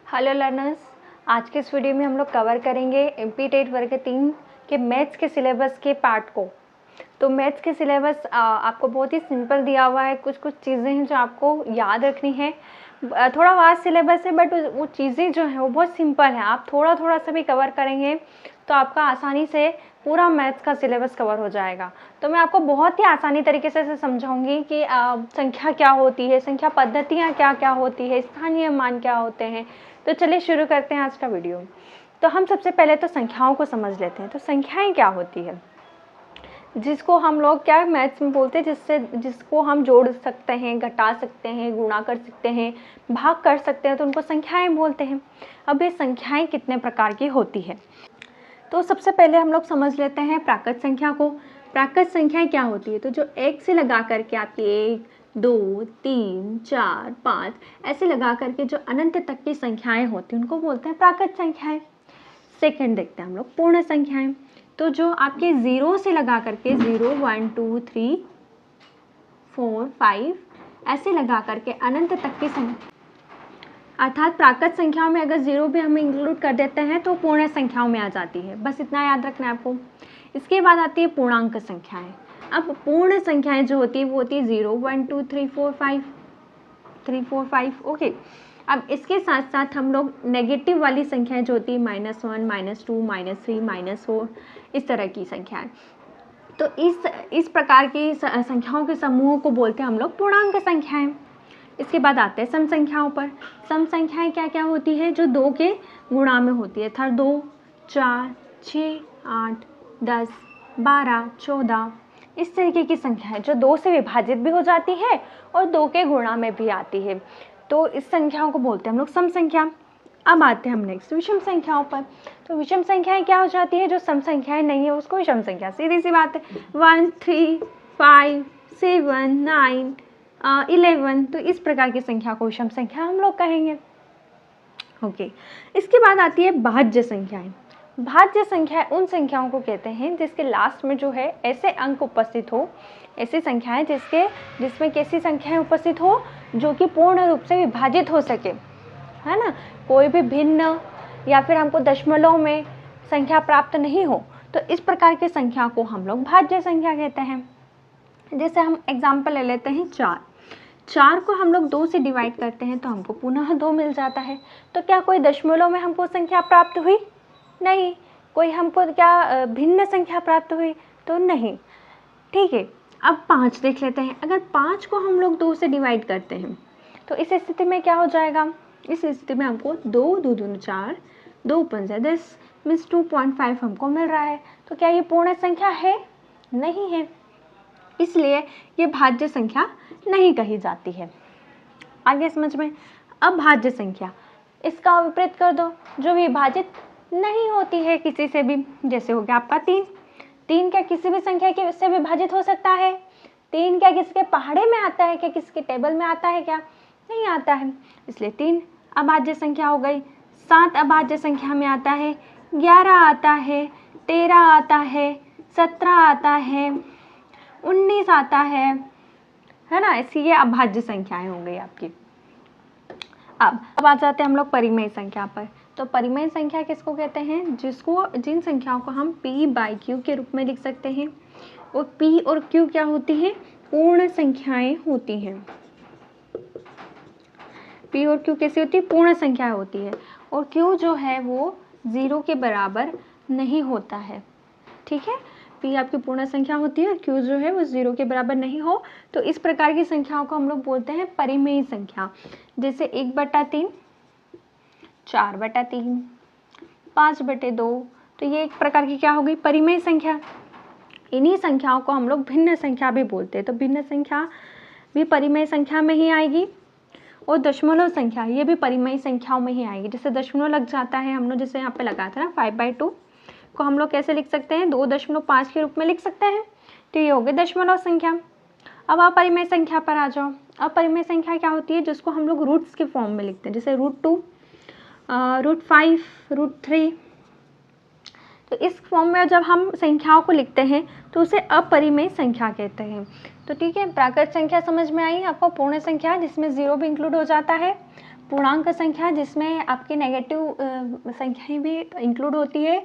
Hello learners, आज के इस वीडियो में हम लोग कवर करेंगे एमपी टेट वर्ग 3 के मैथ्स के सिलेबस के पार्ट को। तो मैथ्स के सिलेबस आपको बहुत ही सिंपल दिया हुआ है। कुछ चीज़ें हैं जो आपको याद रखनी है। थोड़ा वास्ट सिलेबस है बट वो चीज़ें जो हैं वो बहुत सिंपल हैं। आप थोड़ा सा भी कवर करेंगे तो आपका आसानी से पूरा मैथ्स का सिलेबस कवर हो जाएगा। तो मैं आपको बहुत ही आसानी तरीके से समझाऊंगी कि संख्या क्या होती है, संख्या पद्धतियाँ क्या क्या होती है, स्थानीय मान क्या होते हैं। तो चलिए शुरू करते हैं आज का वीडियो। तो हम सबसे पहले तो संख्याओं को समझ लेते हैं। तो संख्याएं क्या होती है, जिसको हम लोग क्या मैथ्स में बोलते हैं, जिसको हम जोड़ सकते हैं, घटा सकते हैं, गुणा कर सकते हैं, भाग कर सकते हैं, तो उनको संख्याएं बोलते हैं। अब ये संख्याएं कितने प्रकार की होती है, तो सबसे पहले हम लोग समझ लेते हैं प्राकृत संख्या को। प्राकृत संख्याएं क्या होती है, तो जो एक से लगा करके आपकी 1, 2, 3, 4, 5 ऐसे लगा करके जो अनंत तक की संख्याएं होती हैं उनको बोलते हैं प्राकृत संख्याएं। सेकंड देखते हैं हम लोग पूर्ण संख्याएं। तो जो आपके 0 से लगा करके 0, 1, 2, 3, 4, 5 ऐसे लगा करके अनंत तक की संख्या, अर्थात प्राकृत संख्याओं में अगर 0 भी हम इंक्लूड कर देते हैं तो पूर्ण संख्याओं में आ जाती है। बस इतना याद रखना है आपको। इसके बाद आती है पूर्णांक संख्याएं। अब पूर्ण संख्याएं जो होती है वो होती है 0, 1, 2, 3, 4, 5, 3, 4, 5। ओके, अब इसके साथ साथ हम लोग नेगेटिव वाली संख्याएं जो होती है -1, -2, -3, -4 इस तरह की संख्याएं, तो इस प्रकार की संख्याओं के समूहों को बोलते हैं हम लोग पूर्णांक संख्याएं। इसके बाद आते हैं सम संख्याओं पर। सम संख्याएं क्या क्या होती है, जो 2 के गुणा में होती है। अर्थात 2, 4, 6, 8, 10, 12, 14 इस तरीके की संख्या है जो 2 से विभाजित भी हो जाती है और 2 के गुणा में भी आती है। तो इस संख्याओं को बोलते हैं हम लोग सम संख्या। अब आते हैं हम नेक्स्ट विषम संख्याओं पर। तो विषम संख्याएं क्या हो जाती है, जो सम संख्याएं नहीं है उसको विषम संख्या, सीधी सी बात है। 1, 3, 5, 7, 9, 11, तो इस प्रकार की संख्या को विषम संख्या हम लोग कहेंगे। ओके, इसके बाद आती है भाज्य संख्याएं। भाज्य संख्याएं उन संख्याओं को कहते हैं जिसके लास्ट में जो है ऐसे अंक उपस्थित हो, ऐसी संख्याएं जिसमें कैसी संख्याएं उपस्थित हो, जो कि पूर्ण रूप से विभाजित हो सके, है ना। कोई भी भिन्न या फिर हमको दशमलव में संख्या प्राप्त नहीं हो, तो इस प्रकार की संख्या को हम लोग भाज्य संख्या कहते हैं। जैसे हम एग्जाम्पल ले लेते हैं 4 को हम लोग 2 से डिवाइड करते हैं तो हमको पुनः 2 मिल जाता है। तो क्या कोई दशमलव में हमको संख्या प्राप्त हुई? नहीं। कोई हमको क्या भिन्न संख्या प्राप्त हुई? तो नहीं। ठीक है, अब 5 देख लेते हैं। अगर 5 को हम लोग 2 से डिवाइड करते हैं तो इस स्थिति में क्या हो जाएगा, इस स्थिति में हमको 2, 2 दूनी 4, 2 पंजा 10 मीन्स 2.5 हमको मिल रहा है। तो क्या ये पूर्ण संख्या है? नहीं है, इसलिए ये भाज्य संख्या नहीं कही जाती है। आगे समझ में। अब भाज्य संख्या, इसका विपरीत कर दो, जो विभाजित नहीं होती है किसी से भी। जैसे हो गया आपका 3 क्या किसी भी संख्या के से विभाजित हो सकता है? 3 क्या किसके पहाड़े में आता है? क्या किसके टेबल में आता है? क्या नहीं आता है, इसलिए 3 अभाज्य संख्या हो गई। 7 अभाज्य संख्या में आता है, 11 आता है, 13 आता है, 17 आता है, 19 आता है ना। ऐसी ये अभाज्य संख्याएं हो गई आपकी। अब आ जाते हैं हम लोग परिमेय संख्या पर। तो परिमेय संख्या किसको कहते हैं, जिन संख्याओं को हम p/q के रूप में लिख सकते हैं। और p और q क्या होती है, पूर्ण संख्याएं होती हैं। p और q कैसी होती है, पूर्ण संख्या होती है। और q जो है वो 0 के बराबर नहीं होता है। ठीक है, p आपकी पूर्ण संख्या होती है और q जो है वो 0 के बराबर नहीं हो, तो इस प्रकार की संख्याओं को हम लोग बोलते हैं परिमेय संख्या। जैसे 1/3, 4/3, 5/2, तो ये एक प्रकार की क्या हो गई, परिमेय संख्या। इन्हीं संख्याओं को हम लोग भिन्न संख्या भी बोलते हैं। तो भिन्न संख्या भी परिमेय संख्या में ही आएगी और दशमलव संख्या ये भी परिमेय संख्याओं में ही आएगी। जैसे दशमलव लग जाता है, हम लोग जैसे यहाँ पे लगा था ना 5/2 को हम लोग कैसे लिख सकते हैं, 2.5 के रूप में लिख सकते हैं। तो ये हो गई दशमलव संख्या। अब अपरिमेय संख्या पर आ जाओ। अपरिमेय संख्या क्या होती है, जिसको हम लोग रूट्स के फॉर्म में लिखते हैं। जैसे √2, √5, √3। तो इस फॉर्म में जब हम संख्याओं को लिखते हैं तो उसे अपरिमेय संख्या कहते हैं। तो ठीक है, प्राकृत संख्या समझ में आई आपको, पूर्ण संख्या जिसमें 0 भी इंक्लूड हो जाता है। पूर्णांक संख्या जिसमें आपकी नेगेटिव संख्याएं भी इंक्लूड होती है,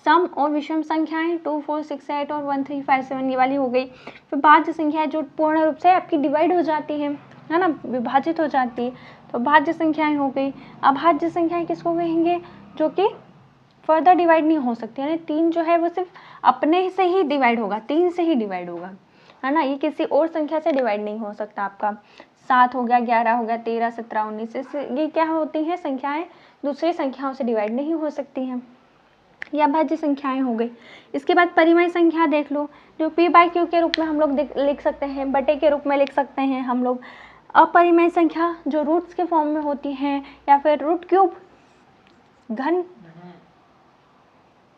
सम और विषम संख्याएं 2, 4, 6, 8 और 1, 3, 5, 7 ये वाली हो गई। फिर भाज्य संख्याएं जो पूर्ण रूप से आपकी डिवाइड हो जाती है ना, विभाजित हो जाती है, तो भाज्य संख्याएं हो गई। अभाज्य संख्याएं किसको कहेंगे? जो कि फर्दर डिवाइड नहीं हो सकती, यानी 3 जो है वो सिर्फ अपने से ही डिवाइड होगा, 3 से ही डिवाइड होगा, है ना, ये किसी और संख्या से डिवाइड नहीं हो सकता आपका। 7 हो गया, 11 हो गया, 13, 17, 19 ये क्या होती हैं संख्याएं, दूसरी संख्याओं से डिवाइड नहीं हो सकती हैं, ये अभाज्य संख्याएं हो गई। इसके बाद परिमेय संख्या देख लो, जो p/q के रूप में हम लोग लिख सकते हैं, बटे के रूप में लिख सकते हैं हम लोग। अपरिमेय संख्या जो रूट्स के फॉर्म में होती हैं, या फिर रूट क्यूब, घन,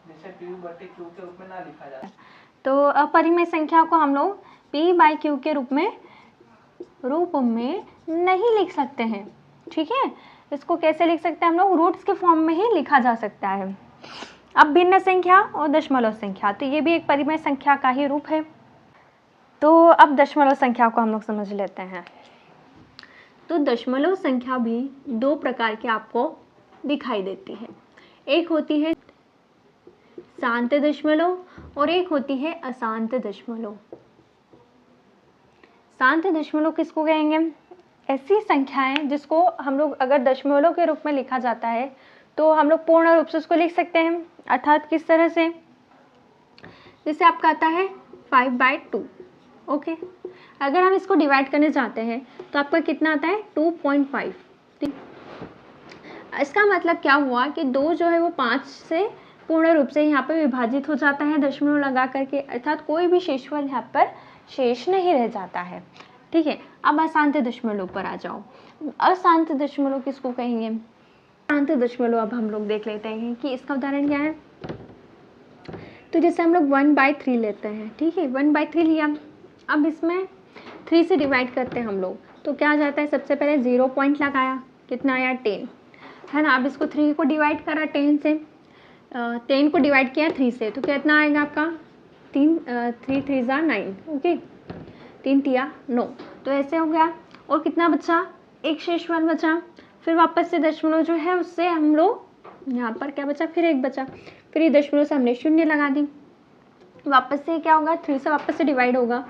जैसे p/q के रूप में ना लिखा जाए तो अपरिमेय संख्या को हम लोग p/q के रूप में नहीं लिख सकते हैं, ठीक है। इसको कैसे लिख सकते हैं हम लोग? रूट्स के फॉर्म में ही लिखा जा सकता है। अब भिन्न संख्या और दशमलव संख्या, तो ये भी एक परिमेय संख्या का ही रूप है। तो अब दशमलव संख्या को हम लोग समझ लेते हैं। तो दशमलव संख्या भी 2 प्रकार की आपको दिखाई देती है, एक होती है शांत दशमलव और एक होती है अशांत दशमलव। शांत दशमलव किसको कहेंगे? ऐसी संख्याएं जिसको हम लोग अगर दशमलव के रूप में लिखा जाता है तो हम लोग पूर्ण रूप से उसको लिख सकते हैं, अर्थात किस तरह से, जैसे आपका आता है 5/2, ओके। अगर हम इसको डिवाइड करने जाते हैं तो आपका कितना आता है? 2.5, ठीक। इसका मतलब क्या हुआ कि 2 जो है वो 5 से पूर्ण रूप से यहाँ पर विभाजित हो जाता है दशमलव लगा करके, अर्थात कोई भी शेषफल यहाँ पर शेष नहीं रह जाता है, ठीक है। अब अशांत दशमलव पर आ जाओ। अशांत दशमलव किसको कहेंगे? अशांत दशमलव अब हम लोग देख लेते हैं कि इसका उदाहरण क्या है। तो जैसे हम लोग 1/3 लेते हैं, ठीक है, 1/3 लिया, अब इसमें 3 से डिवाइड करते हैं हम लोग, तो क्या आ जाता है? सबसे पहले 0 पॉइंट लगाया, कितना आया? 10, है ना। अब इसको 3 को डिवाइड करा 10 से, 10 को डिवाइड किया 3 से, तो कितना आएगा आपका? 3 3 × 9, ओके, 3 तिया 9, तो ऐसे हो गया। और कितना बचा? एक शेषफल बचा। फिर वापस से दशमलव जो है उससे हम लोग यहाँ पर क्या बचा? फिर 1 बचा। फिर ये दशमलव से हमने 0 लगा दी, वापस से क्या होगा? 3 से वापस से डिवाइड होगा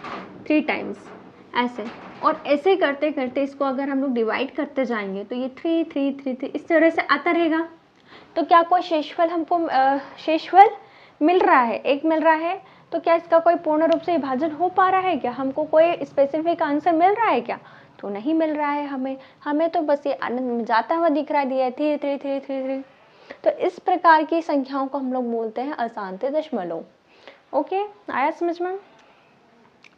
3 टाइम्स, ऐसे। और ऐसे करते करते इसको अगर हम लोग डिवाइड करते जाएंगे तो ये 3 3 3 3 इस तरह से आता रहेगा। तो क्या कोई शेषफल हमको शेषफल मिल रहा है? 1 मिल रहा है, तो क्या इसका कोई पूर्ण रूप से विभाजन हो पा रहा है क्या? हमको कोई स्पेसिफिक आंसर मिल रहा है क्या? तो नहीं मिल रहा है हमें तो बस ये आनंद में जाता हुआ दिख रहा है, 3 3 3 3 3। तो इस प्रकार की संख्याओं को हम लोग बोलते हैं अशांत दशमलव, ओके, आया समझ में?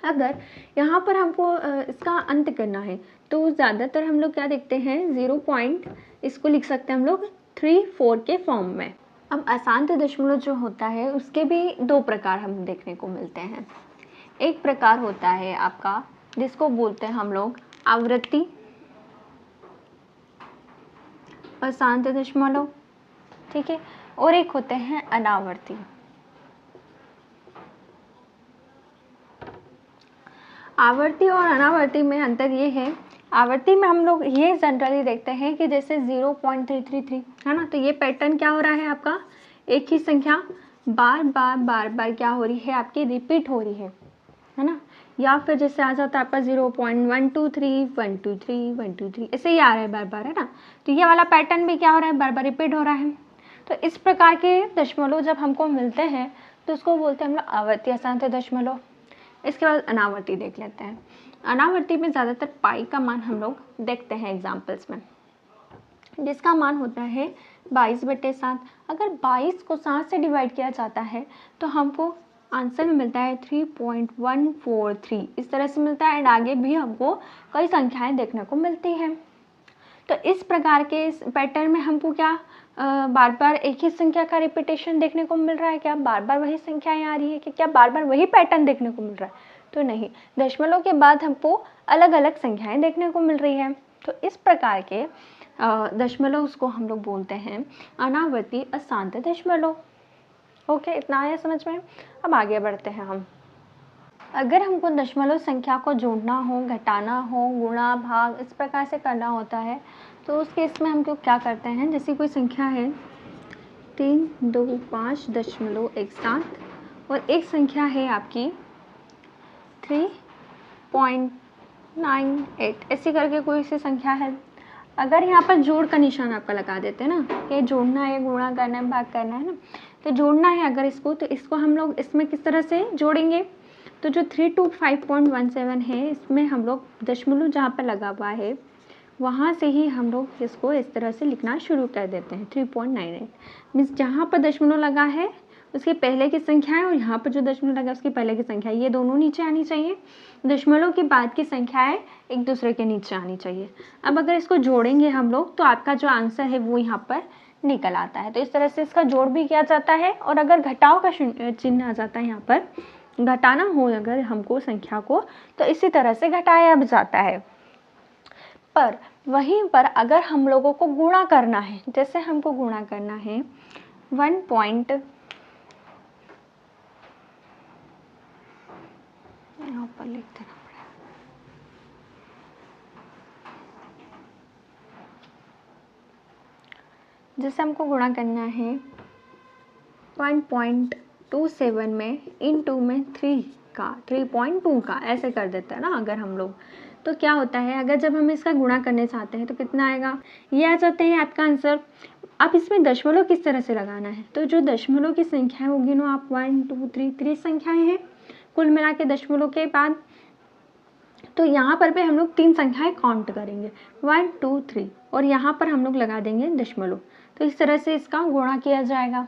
अगर यहाँ पर हमको इसका अंत करना है तो ज़्यादातर हम लोग क्या देखते हैं? 0 पॉइंट, इसको लिख सकते हैं हम लोग 3 4 के फॉर्म में। अब अशांत दशमलव जो होता है उसके भी 2 प्रकार हम देखने को मिलते हैं। एक प्रकार होता है आपका जिसको बोलते हैं हम लोग आवृत्ति अशांत दशमलव, ठीक है, और एक होते हैं अनावर्ती। आवर्ती और अनावर्ती में अंतर ये है, आवर्ती में हम लोग ये जनरली देखते हैं कि जैसे 0.333 है ना, तो ये पैटर्न क्या हो रहा है आपका? एक ही संख्या बार बार क्या हो रही है? आपकी रिपीट हो रही है ना। या फिर जैसे आ जाता है आपका 0.123 123 123 ऐसे ही आ रहा है बार है ना। तो ये वाला पैटर्न भी क्या हो रहा है? बार रिपीट हो रहा है। तो इस प्रकार के दशमलव जब हमको मिलते हैं तो उसको बोलते हैं हम लोग आवर्ती अशांत दशमलव। इसके बाद अनावर्ती देख लेते हैं। अनावर्ती में ज़्यादातर पाई का मान हम लोग देखते हैं एग्जाम्पल्स में, जिसका मान होता है 22/7। अगर 22 को 7 से डिवाइड किया जाता है तो हमको आंसर में मिलता है 3.143, इस तरह से मिलता है। एंड आगे भी हमको कई संख्याएं देखने को मिलती हैं। तो इस प्रकार के इस पैटर्न में हमको क्या बार बार एक ही संख्या का रिपीटेशन देखने को मिल रहा है? क्या बार बार वही संख्याएं आ रही है कि क्या बार बार वही पैटर्न देखने को मिल रहा है? तो नहीं, दशमलव के बाद हमको अलग अलग संख्याएं देखने को मिल रही है। तो इस प्रकार के दशमलव उसको हम लोग बोलते हैं अनावर्ती अशांत दशमलव। ओके, इतना आया समझ में? अब आगे बढ़ते हैं हम। अगर हमको दशमलव संख्या को जोड़ना हो, घटाना हो, गुणा भाग इस प्रकार से करना होता है तो उस केस में हम क्या करते हैं, जैसे कोई संख्या है 325.17 और एक संख्या है आपकी 3.98, ऐसी करके कोई सी संख्या है। अगर यहाँ पर जोड़ का निशान आपका लगा देते हैं ना, कि जोड़ना है, गुणा करना है, भाग करना है ना, तो जोड़ना है अगर इसको, तो इसको हम लोग इसमें किस तरह से जोड़ेंगे, तो जो 325.17 है इसमें हम लोग दशमलव जहाँ पर लगा हुआ है वहाँ से ही हम लोग इसको इस तरह से लिखना शुरू कर देते हैं। 3.98 मीन्स जहाँ पर दशमलव लगा है उसके पहले की संख्या है और यहाँ पर जो दशमलव लगा है उसके पहले की संख्या है, ये दोनों नीचे आनी चाहिए। दशमलव के बाद की संख्याएं एक दूसरे के नीचे आनी चाहिए। अब अगर इसको जोड़ेंगे हम लोग तो आपका जो आंसर है वो यहाँ पर निकल आता है। तो इस तरह से इसका जोड़ भी किया जाता है। और अगर घटाव का चिन्ह आ जाता है, यहाँ पर घटाना हो अगर हमको संख्या को, तो इसी तरह से घटाया भी जाता है। पर वहीं पर अगर हम लोगों को गुणा करना है, जैसे हमको गुणा करना है 1 यहाँ पर लिख देना पड़ेगा, जैसे हमको गुणा करना है 1.27 में इन 2 में 3.2 का ऐसे कर देते हैं ना अगर हम लोग, तो क्या होता है, अगर जब हम इसका गुणा करने चाहते हैं तो कितना आएगा, ये आ जाते हैं आपका आंसर। अब इसमें दशमलव किस तरह से लगाना है, तो जो दशमलव की संख्या है वो गिनो आप, 1 2 3 संख्याएं हैं कुल मिला के दशमलव के बाद। तो यहाँ पर भी हम लोग 3 संख्याएं काउंट करेंगे, 1 2 3, और यहाँ पर हम लोग लगा देंगे दशमलव। तो इस तरह से इसका गुणा किया जाएगा।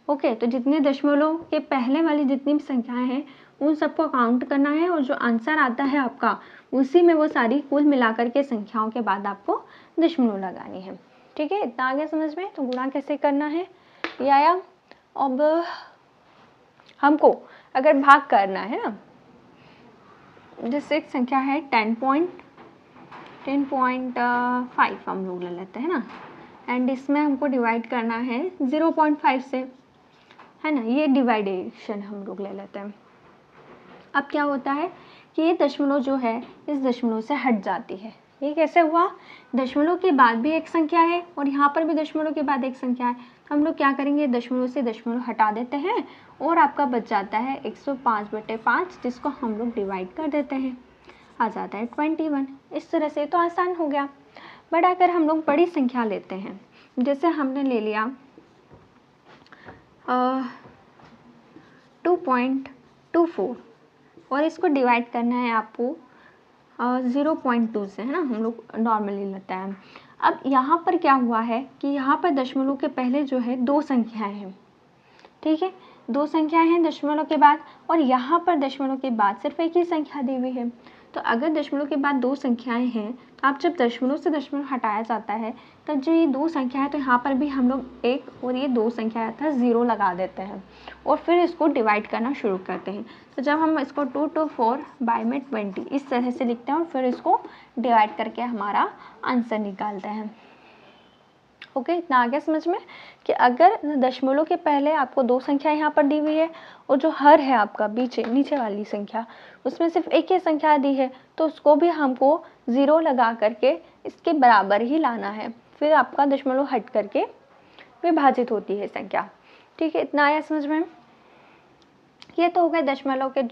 ओके, तो जितने दशमलव के पहले वाली जितनी भी संख्याएं हैं उन सबको काउंट करना है और जो आंसर आता है आपका उसी में वो सारी कुल मिलाकर के संख्याओं के बाद आपको दशमलव लगानी है। ठीक है, इतना आगे समझ में। तो गुणा कैसे करना है ये आया। अब हमको अगर भाग करना है ना, जैसे एक संख्या है 10.5 हम लोग ले लेते हैं ना, एंड इसमें हमको डिवाइड करना है 0.5 से, है ना, ये डिवाइडेशन हम लोग ले लेते हैं। अब क्या होता है कि ये दशमलव जो है इस दशमलव से हट जाती है। ये कैसे हुआ, दशमलव के बाद भी एक संख्या है और यहाँ पर भी दशमलव के बाद एक संख्या है, तो हम लोग क्या करेंगे, दशमलव से दशमलव हटा देते हैं और आपका बच जाता है 105/5, जिसको हम लोग डिवाइड कर देते हैं, आ जाता है 21। इस तरह से तो आसान हो गया। बट अगर हम लोग बड़ी संख्या लेते हैं, जैसे हमने ले लिया 2.24 और इसको डिवाइड करना है आपको 0.2 से, है ना, हम लोग नॉर्मली लेते हैं। अब यहाँ पर क्या हुआ है कि यहाँ पर दशमलव के पहले जो है 2 संख्याएं हैं, ठीक है, 2 संख्याएं हैं दशमलव के बाद, और यहाँ पर दशमलव के बाद सिर्फ एक ही संख्या दी हुई है। तो अगर दशमलव के बाद 2 संख्याएं हैं, तो आप जब दशमलव से दशमलव हटाया जाता है तब जो ये 2 संख्या है, तो यहाँ पर भी हम लोग 1 और ये 2 संख्या था 0 लगा देते हैं और फिर इसको डिवाइड करना शुरू करते हैं। तो जब हम इसको 2 to 4 बाय में 20 इस तरह से लिखते हैं और फिर इसको डिवाइड करके हमारा आंसर निकालते हैं। ओके, इतना आ गया समझ में कि अगर दशमलव के पहले आपको 2 संख्या यहाँ पर दी हुई है और जो हर है आपका नीचे वाली संख्या, उसमें सिर्फ एक ही संख्या दी है, तो उसको भी हमको 0 लगा करके इसके बराबर ही लाना है, फिर आपका दशमलव हट करके विभाजित होती है संख्या। ठीक है, इतना आया समझ में। ये तो हो गए दशमलव के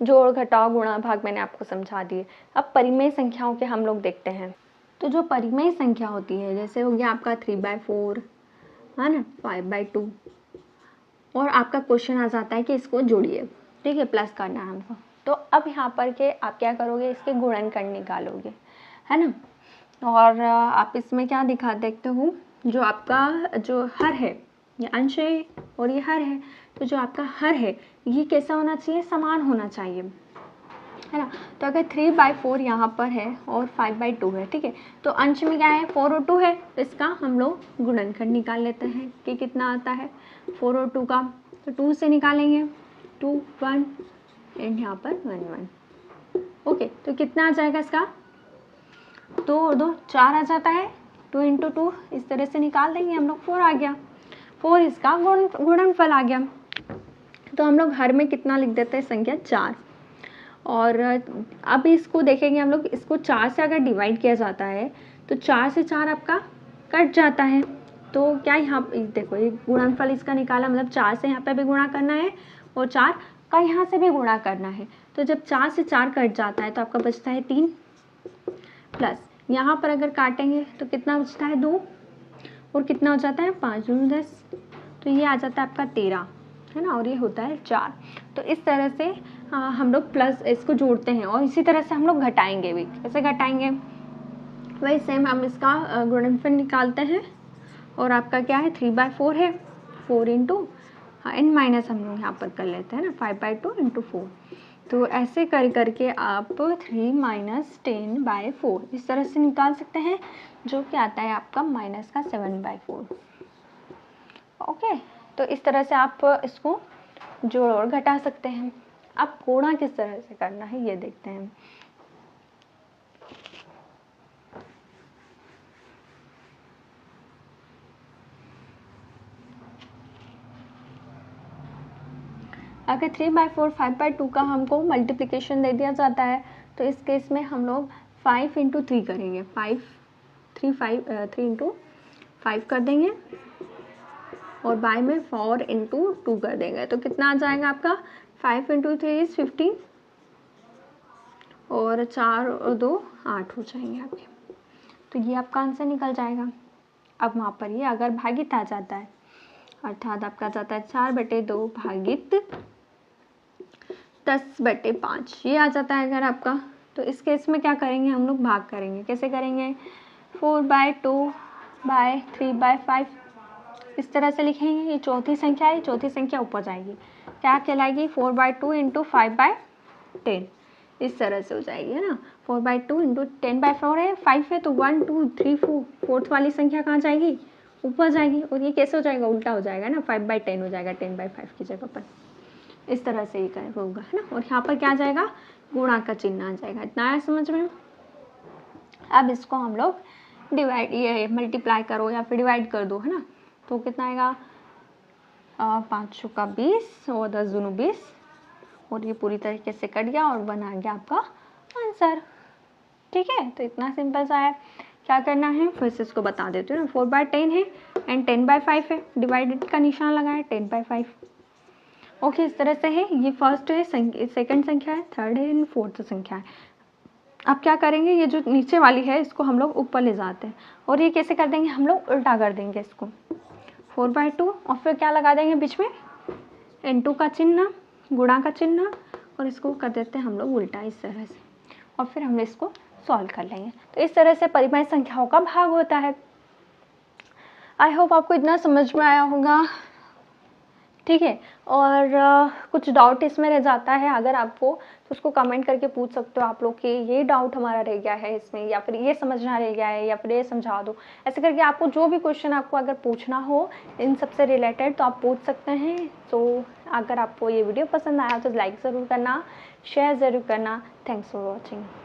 जोड़ घटाव गुणा भाग, मैंने आपको समझा दिए। अब परिमेय संख्याओं के हम लोग देखते हैं। तो जो परिमेय संख्या होती है, जैसे हो गया आपका 3/4, है ना, 5/2, और आपका क्वेश्चन आ जाता है कि इसको जोड़िए, ठीक है, प्लस करना है हमको। तो अब यहाँ पर के आप क्या करोगे, इसके गुणनखंड निकालोगे, है ना। और आप इसमें क्या दिखा देखते हो, जो आपका जो हर है, ये अंश है और ये हर है, तो जो आपका हर है ये कैसा होना चाहिए, समान होना चाहिए, है ना। तो अगर 3/4 यहाँ पर है और 5/2 है, ठीक है, तो अंश में क्या है, 4 और 2 है, तो इसका हम लोग गुणनखंड निकाल लेते हैं कि कितना आता है 4 और 2 का। तो 2 से निकालेंगे 2 1 एंड यहाँ पर 1 1। ओके, तो कितना आ जाएगा इसका, 2 और 2 4 आ जाता है, 2 × 2 इस तरह से निकाल देंगे हम लोग, 4 आ गया, 4 इसका गुणनफल आ गया। तो हम लोग हर में कितना लिख देते हैं, संख्या 4। और अब इसको देखेंगे हम लोग, इसको 4 से अगर डिवाइड किया जाता है तो 4 से 4 आपका कट जाता है। तो क्या यहाँ देखो ये गुणनफल इसका निकाला, मतलब 4 से यहाँ पे भी गुणा करना है और 4 का यहाँ से भी गुणा करना है। तो जब 4 से 4 कट जाता है तो आपका बचता है 3, प्लस यहाँ पर अगर काटेंगे तो कितना बचता है 2, और कितना हो जाता है 5 दूनी 10, तो ये आ जाता है आपका 13, है ना, और ये होता है 4। तो इस तरह से हम लोग प्लस इसको जोड़ते हैं, और इसी तरह से हम लोग घटाएंगे भी। कैसे घटाएंगे? वही सेम हम इसका गुणनफल निकालते हैं, और आपका क्या है 3/4 है, 4 इंटू n माइनस हम लोग यहाँ पर कर लेते हैं ना 5/2 इंटू 4। तो ऐसे कर करके आप 3 माइनस 10/4 इस तरह से निकाल सकते हैं, जो कि आता है आपका माइनस का 7/4। ओके, तो इस तरह से आप इसको जोड़ और घटा सकते हैं। अब गुणा किस तरह से करना है ये देखते हैं। अगर 3/4 5/2 का हमको मल्टीप्लिकेशन दे दिया जाता है तो इस केस में हम लोग 5 इंटू 3 करेंगे, 3 इंटू 5 कर देंगे, और बाय में 4 इंटू 2 कर देंगे। तो कितना आ जाएगा आपका 5 इंटू 3 इज 15, और 4 और 2 8 हो जाएंगे आपके। तो ये आपका आंसर निकल जाएगा। अब वहाँ पर ये अगर भागित आ जाता है, अर्थात आपका जाता है 4/2 भागित 10/5, ये आ जाता है अगर आपका। तो इस केस में क्या करेंगे हम लोग, भाग करेंगे। कैसे करेंगे? 4/2/3/5 इस तरह से लिखेंगे। ये चौथी संख्या है, चौथी संख्या ऊपर जाएगी, क्या कहलाएगी 4/2 इंटू 5/10 इस तरह से हो जाएगी, है ना। 4/2 इंटू 10/4 है, 5 है, तो 1 2 3 4 फोर्थ वाली संख्या कहाँ जाएगी? ऊपर जाएगी। और ये कैसे हो जाएगा? उल्टा हो जाएगा ना, 5/10 हो जाएगा 10/5 की जगह पर। इस तरह से ये होगा, है ना। और यहाँ पर क्या आ जाएगा? गुणा का चिन्ह आ जाएगा। इतना आया समझ में? अब इसको हम लोग डिवाइड, ये मल्टीप्लाई करो या फिर डिवाइड कर दो, है ना। तो कितना आएगा? 5 चौका 20 और 10 दूनी 20, और ये पूरी तरीके से कट गया और बना गया आपका आंसर। ठीक है, तो इतना सिंपल सा है। क्या करना है फिर से इसको बता देती हूँ ना। 4/10 है एंड 10/5 है, डिवाइडेड का निशान लगाए 10/5। ओके, इस तरह से है। ये फर्स्ट है, सेकंड संख्या है, थर्ड है, फोर्थ संख्या है। अब क्या करेंगे, ये जो नीचे वाली है इसको हम लोग ऊपर ले जाते हैं, और ये कैसे कर देंगे हम लोग? उल्टा कर देंगे इसको 4/2, और फिर क्या लगा देंगे बीच में? n2 का चिन्ह, गुणा का चिन्ह, और इसको कर देते हैं हम लोग उल्टा इस तरह से, और फिर हम इसको सॉल्व कर लेंगे। तो इस तरह से परिमेय संख्याओं का भाग होता है। आई होप आपको इतना समझ में आया होगा। ठीक है, और कुछ डाउट इसमें रह जाता है अगर आपको, तो उसको कमेंट करके पूछ सकते हो आप लोग कि ये डाउट हमारा रह गया है इसमें, या फिर ये समझना रह गया है, या फिर ये समझा दो। ऐसे करके आपको जो भी क्वेश्चन आपको अगर पूछना हो इन सब से रिलेटेड तो आप पूछ सकते हैं। तो अगर आपको ये वीडियो पसंद आया तो लाइक ज़रूर करना, शेयर ज़रूर करना। Thanks for watching.